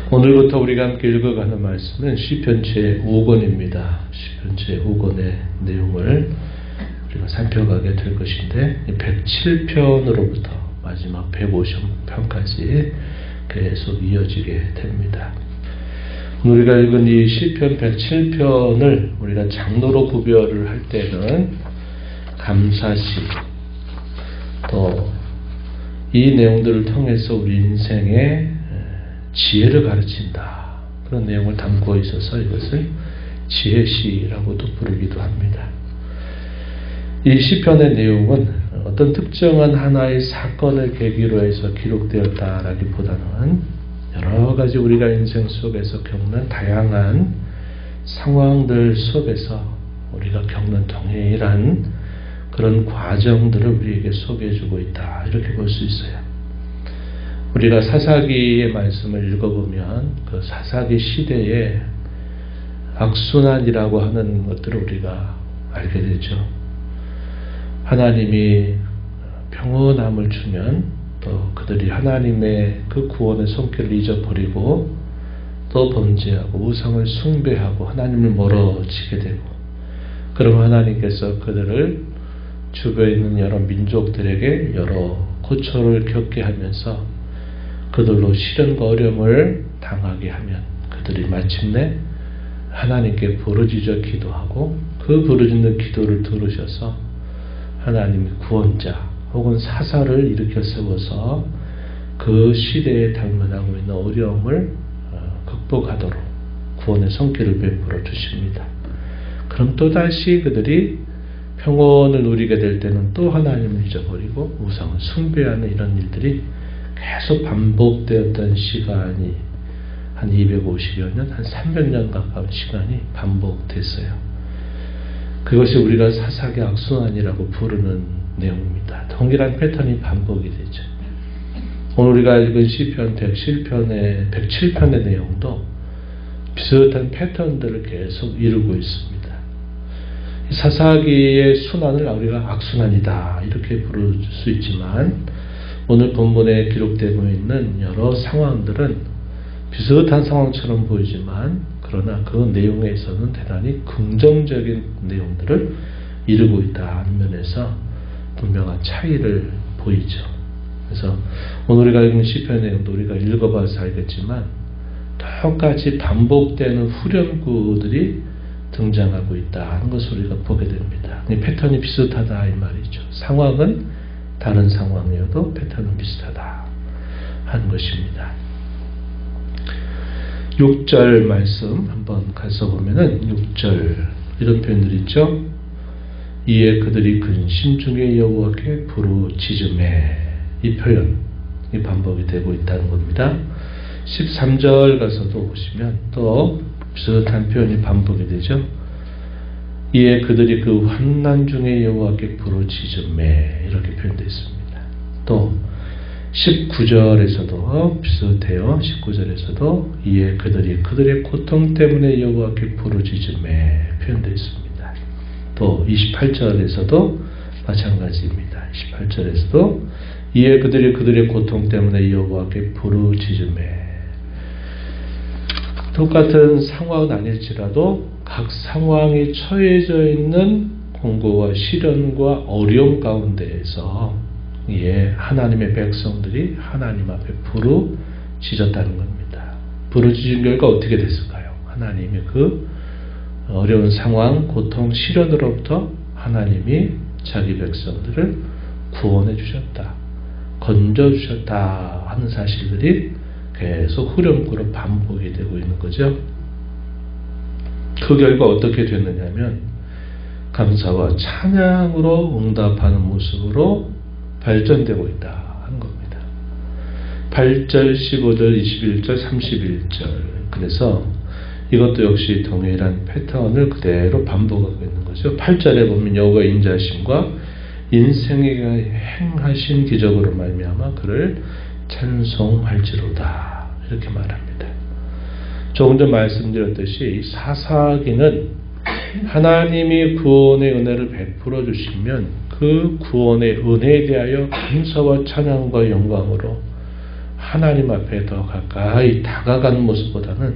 오늘부터 우리가 함께 읽어가는 말씀은 시편 제5권입니다. 시편 제5권의 내용을 우리가 살펴가게 될 것인데 107편으로부터 마지막 150편까지 계속 이어지게 됩니다. 오늘 우리가 읽은 이 시편 107편을 우리가 장로로 구별을 할 때는 감사시, 또 이 내용들을 통해서 우리 인생의 지혜를 가르친다, 그런 내용을 담고 있어서 이것을 지혜시라고도 부르기도 합니다. 이 시편의 내용은 어떤 특정한 하나의 사건을 계기로 해서 기록되었다라기보다는 여러 가지 우리가 인생 속에서 겪는 다양한 상황들 속에서 우리가 겪는 동일한 그런 과정들을 우리에게 소개해주고 있다, 이렇게 볼 수 있어요. 우리가 사사기의 말씀을 읽어보면 그 사사기 시대에 악순환이라고 하는 것들을 우리가 알게 되죠. 하나님이 평온함을 주면 또 그들이 하나님의 그 구원의 손길을 잊어버리고 또 범죄하고 우상을 숭배하고 하나님을 멀어지게 되고, 그러면 하나님께서 그들을 주변에 있는 여러 민족들에게 여러 고초를 겪게 하면서 그들로 시련과 어려움을 당하게 하면 그들이 마침내 하나님께 부르짖어 기도하고 그 부르짖는 기도를 들으셔서 하나님의 구원자 혹은 사사를 일으켜 세워서 그 시대에 당면하고 있는 어려움을 극복하도록 구원의 손길을 베풀어 주십니다. 그럼 또다시 그들이 평온을 누리게 될 때는 또 하나님을 잊어버리고 우상을 숭배하는 이런 일들이 계속 반복되었던 시간이 한 250여 년, 한 300년 가까운 시간이 반복됐어요. 그것이 우리가 사사기 악순환이라고 부르는 내용입니다. 동일한 패턴이 반복이 되죠. 오늘 우리가 읽은 시편 107편의 내용도 비슷한 패턴들을 계속 이루고 있습니다. 사사기의 순환을 우리가 악순환이다, 이렇게 부를 수 있지만 오늘 본문에 기록되고 있는 여러 상황들은 비슷한 상황처럼 보이지만 그러나 그 내용에 있어서는 대단히 긍정적인 내용들을 이루고 있다는 면에서 분명한 차이를 보이죠. 그래서 오늘 우리가 읽은 시편의 내용도 우리가 읽어봐서 알겠지만 똑같이 반복되는 후렴구들이 등장하고 있다는 것을 우리가 보게 됩니다. 패턴이 비슷하다 이 말이죠. 상황은 다른 상황이어도 패턴은 비슷하다 하는 것입니다. 6절 말씀 한번 가서 보면은 6절 이런 표현들이 있죠. 이에 그들이 근심 중에 여호와께 부르짖으매, 이 표현이 반복이 되고 있다는 겁니다. 13절 가서도 보시면 또 비슷한 표현이 반복이 되죠. 이에 그들이 그 환난 중에 여호와께 부르짖으매, 이렇게 표현되어 있습니다. 또 19절에서도 비슷해요. 19절에서도 이에 그들의 고통 때문에 여호와께 부르짖으매 표현되어 있습니다. 또 28절에서도 마찬가지입니다. 28절에서도 이에 그들의 고통 때문에 여호와께 부르짖으매. 똑같은 상황은 아닐지라도 각 상황이 처해져 있는 공고와 시련과 어려움 가운데에서 하나님의 백성들이 하나님 앞에 부르짖었다는 겁니다. 부르짖은 결과 어떻게 됐을까요? 하나님의 그 어려운 상황, 고통, 시련으로부터 하나님이 자기 백성들을 구원해 주셨다, 건져 주셨다 하는 사실들이 계속 후렴구로 반복이 되고 있는 거죠. 그 결과 어떻게 됐느냐면 감사와 찬양으로 응답하는 모습으로 발전되고 있다 하는 겁니다. 8절, 15절, 21절, 31절. 그래서 이것도 역시 동일한 패턴을 그대로 반복하고 있는 거죠. 8절에 보면 여호와 인자하심과 인생에게 행하신 기적으로 말미암아 그를 찬송할지로다, 이렇게 말합니다. 조금 전 말씀드렸듯이 사사기는 하나님이 구원의 은혜를 베풀어 주시면 그 구원의 은혜에 대하여 감사와 찬양과 영광으로 하나님 앞에 더 가까이 다가가는 모습보다는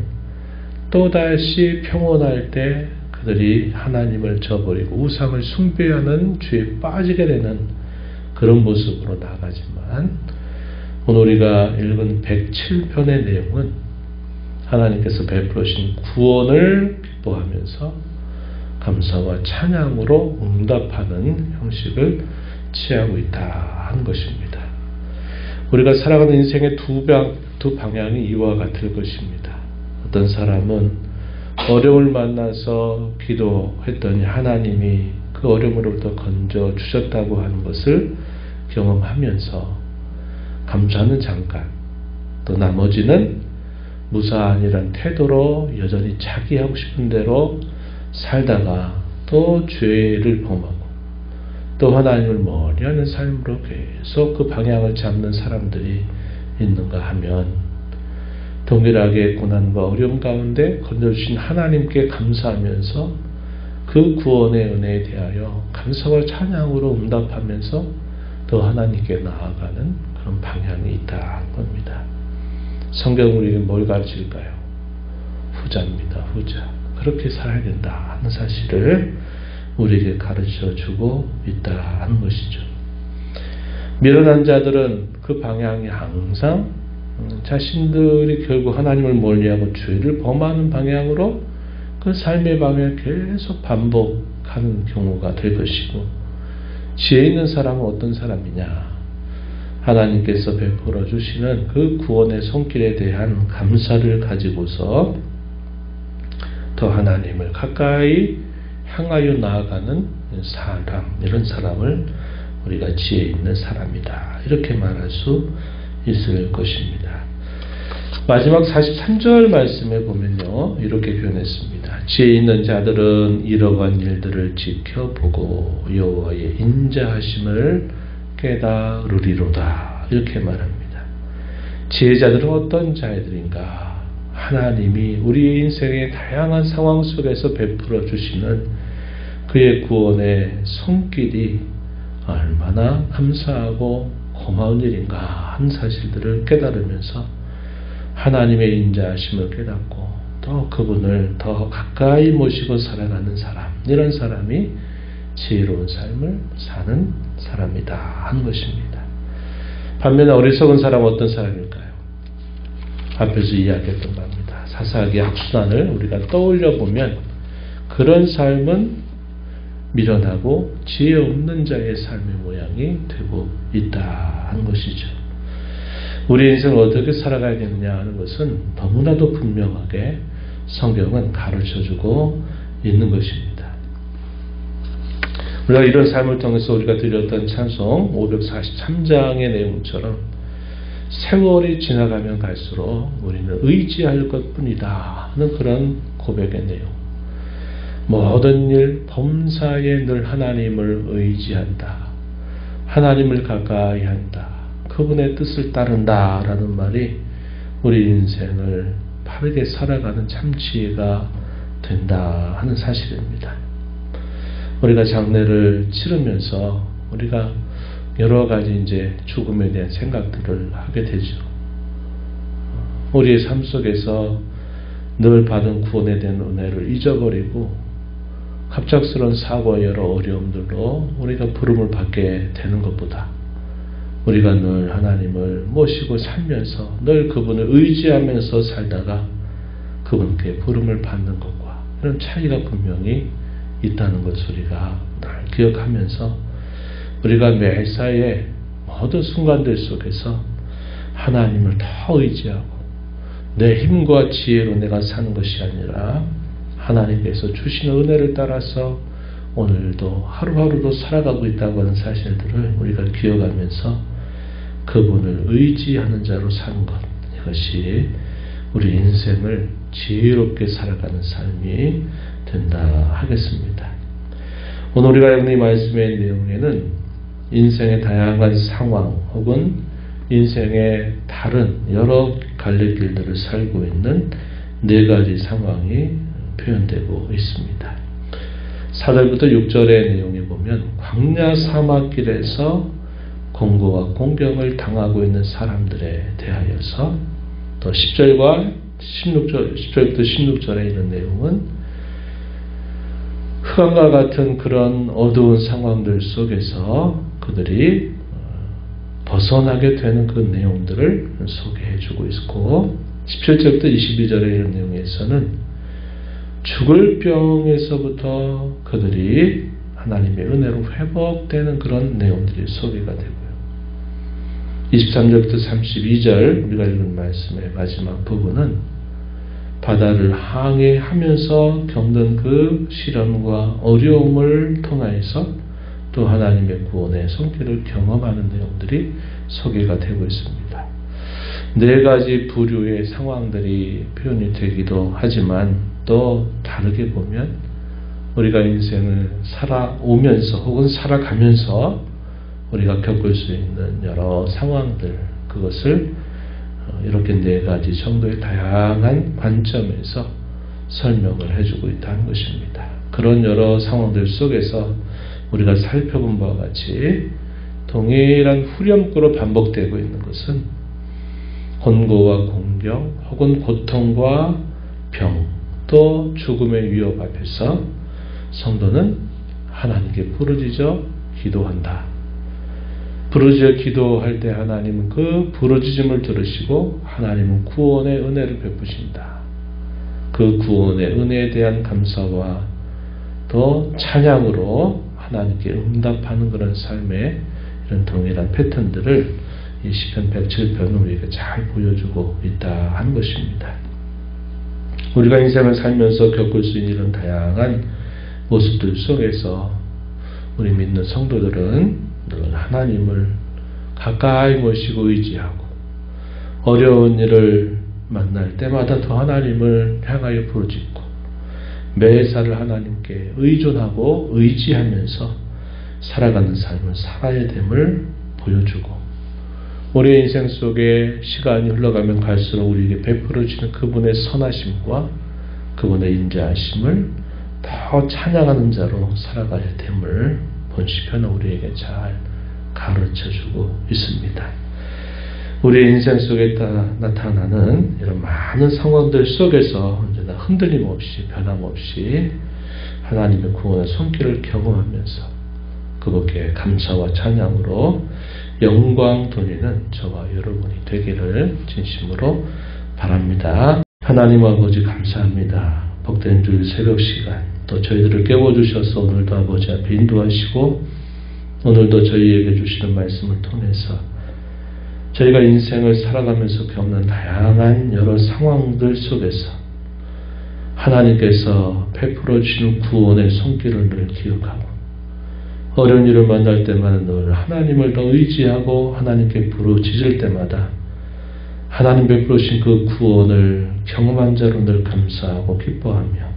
또다시 평온할 때 그들이 하나님을 저버리고 우상을 숭배하는 죄에 빠지게 되는 그런 모습으로 나가지만 오늘 우리가 읽은 107편의 내용은 하나님께서 베풀으신 구원을 기뻐하면서 감사와 찬양으로 응답하는 형식을 취하고 있다 하는 것입니다. 우리가 살아가는 인생의 두 방향이 이와 같을 것입니다. 어떤 사람은 어려움을 만나서 기도했더니 하나님이 그 어려움으로부터 건져 주셨다고 하는 것을 경험하면서 감사는 잠깐, 또 나머지는 무사한이란 태도로 여전히 자기 하고 싶은 대로 살다가 또 죄를 범하고 또 하나님을 멀리하는 삶으로 계속 그 방향을 잡는 사람들이 있는가 하면 동일하게 고난과 어려움 가운데 건져주신 하나님께 감사하면서 그 구원의 은혜에 대하여 감사와 찬양으로 응답하면서 더 하나님께 나아가는 그런 방향이 있다는 겁니다. 성경은 우리에게 뭘 가르칠까요? 후자입니다. 후자. 그렇게 살아야 된다 하는 사실을 우리에게 가르쳐주고 있다 하는 것이죠. 미련한 자들은 그 방향이 항상 자신들이 결국 하나님을 멀리하고 죄를 범하는 방향으로 그 삶의 방향을 계속 반복하는 경우가 될 것이고, 지혜 있는 사람은 어떤 사람이냐? 하나님께서 베풀어 주시는 그 구원의 손길에 대한 감사를 가지고서 더 하나님을 가까이 향하여 나아가는 사람, 이런 사람을 우리가 지혜 있는 사람이다, 이렇게 말할 수 있을 것입니다. 마지막 43절 말씀에 보면요, 이렇게 표현했습니다. 지혜 있는 자들은 이러한 일들을 지켜보고 여호와의 인자하심을 깨달으리로다, 이렇게 말합니다. 지혜자들은 어떤 자들인가? 하나님이 우리 인생의 다양한 상황 속에서 베풀어 주시는 그의 구원의 손길이 얼마나 감사하고 고마운 일인가 하는 사실들을 깨달으면서 하나님의 인자하심을 깨닫고 또 그분을 더 가까이 모시고 살아가는 사람, 이런 사람이 지혜로운 삶을 사는 사람이다 하는 것입니다. 반면에 어리석은 사람은 어떤 사람일까요? 앞에서 이야기했던 겁니다. 사사기 악순환을 우리가 떠올려 보면 그런 삶은 미련하고 지혜 없는 자의 삶의 모양이 되고 있다 하는 것이죠. 우리 인생을 어떻게 살아가야 되느냐 하는 것은 너무나도 분명하게 성경은 가르쳐주고 있는 것입니다. 우리가 이런 삶을 통해서 우리가 드렸던 찬송 543장의 내용처럼 세월이 지나가면 갈수록 우리는 의지할 것뿐이다 하는 그런 고백의 내용, 모든 일 범사에 늘 하나님을 의지한다, 하나님을 가까이 한다, 그분의 뜻을 따른다 라는 말이 우리 인생을 바르게 살아가는 참 지혜가 된다 하는 사실입니다. 우리가 장례를 치르면서 우리가 여러 가지 이제 죽음에 대한 생각들을 하게 되죠. 우리의 삶 속에서 늘 받은 구원에 대한 은혜를 잊어버리고 갑작스러운 사고와 여러 어려움들로 우리가 부름을 받게 되는 것보다 우리가 늘 하나님을 모시고 살면서 늘 그분을 의지하면서 살다가 그분께 부름을 받는 것과 이런 차이가 분명히 있다는 것을 우리가 늘 기억하면서 우리가 매사에 모든 순간들 속에서 하나님을 더 의지하고 내 힘과 지혜로 내가 사는 것이 아니라 하나님께서 주시는 은혜를 따라서 오늘도 하루하루도 살아가고 있다고 하는 사실들을 우리가 기억하면서 그분을 의지하는 자로 사는 것, 이것이 우리 인생을 지혜롭게 살아가는 삶이 된다 하겠습니다. 오늘 우리가 읽는 이 말씀의 내용에는 인생의 다양한 상황 혹은 인생의 다른 여러 갈래길들을 살고 있는 네 가지 상황이 표현되고 있습니다. 4절부터 6절의 내용에 보면 광야 사막길에서 공고와 공경을 당하고 있는 사람들에 대하여서 또 10절과 16절, 10절부터 16절에 이런 내용은 흑암과 같은 그런 어두운 상황들 속에서 그들이 벗어나게 되는 그 내용들을 소개해주고 있고 17절부터 22절의 이런 내용에서는 죽을 병에서부터 그들이 하나님의 은혜로 회복되는 그런 내용들이 소개가 되고요. 23절부터 32절 우리가 읽은 말씀의 마지막 부분은 바다를 항해하면서 겪는 그 시련과 어려움을 통하여서 또 하나님의 구원의 손길을 경험하는 내용들이 소개가 되고 있습니다. 네 가지 부류의 상황들이 표현이 되기도 하지만 또 다르게 보면 우리가 인생을 살아오면서 혹은 살아가면서 우리가 겪을 수 있는 여러 상황들, 그것을 이렇게 네 가지 정도의 다양한 관점에서 설명을 해주고 있다는 것입니다. 그런 여러 상황들 속에서 우리가 살펴본 바와 같이 동일한 후렴구로 반복되고 있는 것은 권고와 공경 혹은 고통과 병 또 죽음의 위협 앞에서 성도는 하나님께 부르짖어 기도한다. 부르짖어 기도할 때 하나님은 그 부르짖음을 들으시고 하나님은 구원의 은혜를 베푸신다. 그 구원의 은혜에 대한 감사와 또 찬양으로 하나님께 응답하는 그런 삶의 이런 동일한 패턴들을 이 시편 107편은 우리에게 잘 보여주고 있다 하는 것입니다. 우리가 인생을 살면서 겪을 수 있는 이런 다양한 모습들 속에서 우리 믿는 성도들은 늘 하나님을 가까이 모시고 의지하고 어려운 일을 만날 때마다 더 하나님을 향하여 부르짖고 매사를 하나님께 의존하고 의지하면서 살아가는 삶을 살아야 됨을 보여주고 우리의 인생 속에 시간이 흘러가면 갈수록 우리에게 베풀어지는 그분의 선하심과 그분의 인자하심을 더 찬양하는 자로 살아가야 됨을 본 시편은 우리에게 잘 가르쳐주고 있습니다. 우리의 인생 속에 나타나는 이런 많은 상황들 속에서 언제나 흔들림 없이 변함없이 하나님의 구원의 손길을 경험하면서 그분께 감사와 찬양으로 영광 돌리는 저와 여러분이 되기를 진심으로 바랍니다. 하나님 아버지 감사합니다. 복된 주일 새벽 시간 또 저희들을 깨워주셔서 오늘도 아버지 앞에 인도하시고 오늘도 저희에게 주시는 말씀을 통해서 저희가 인생을 살아가면서 겪는 다양한 여러 상황들 속에서 하나님께서 베풀어 주시는 구원의 손길을 늘 기억하고 어려운 일을 만날 때마다 늘 하나님을 더 의지하고 하나님께 부르짖을 때마다 하나님 베풀어 주신 그 구원을 경험한 자로 늘 감사하고 기뻐하며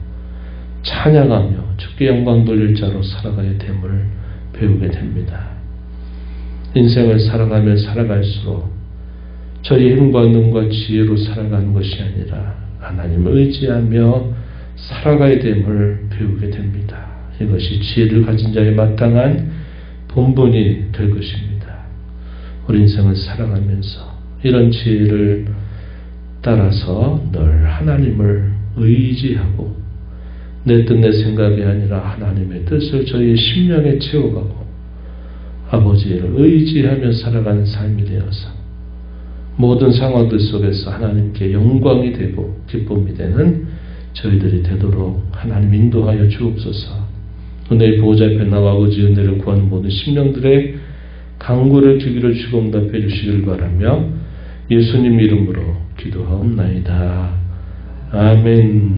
찬양하며 주께 영광 돌릴 자로 살아가야 됨을 배우게 됩니다. 인생을 살아가면 살아갈수록 저희 힘과 능과 지혜로 살아가는 것이 아니라 하나님을 의지하며 살아가야 됨을 배우게 됩니다. 이것이 지혜를 가진 자의 마땅한 본분이 될 것입니다. 우리 인생을 살아가면서 이런 지혜를 따라서 늘 하나님을 의지하고 내 뜻 내 생각이 아니라 하나님의 뜻을 저희의 심령에 채워가고 아버지를 의지하며 살아가는 삶이 되어서 모든 상황들 속에서 하나님께 영광이 되고 기쁨이 되는 저희들이 되도록 하나님 인도하여 주옵소서. 은혜의 보호자 앞에 나와 아버지 은혜를 구하는 모든 심령들의 간구를 귀기를 주고 응답해 주시길 바라며 예수님 이름으로 기도하옵나이다. 아멘.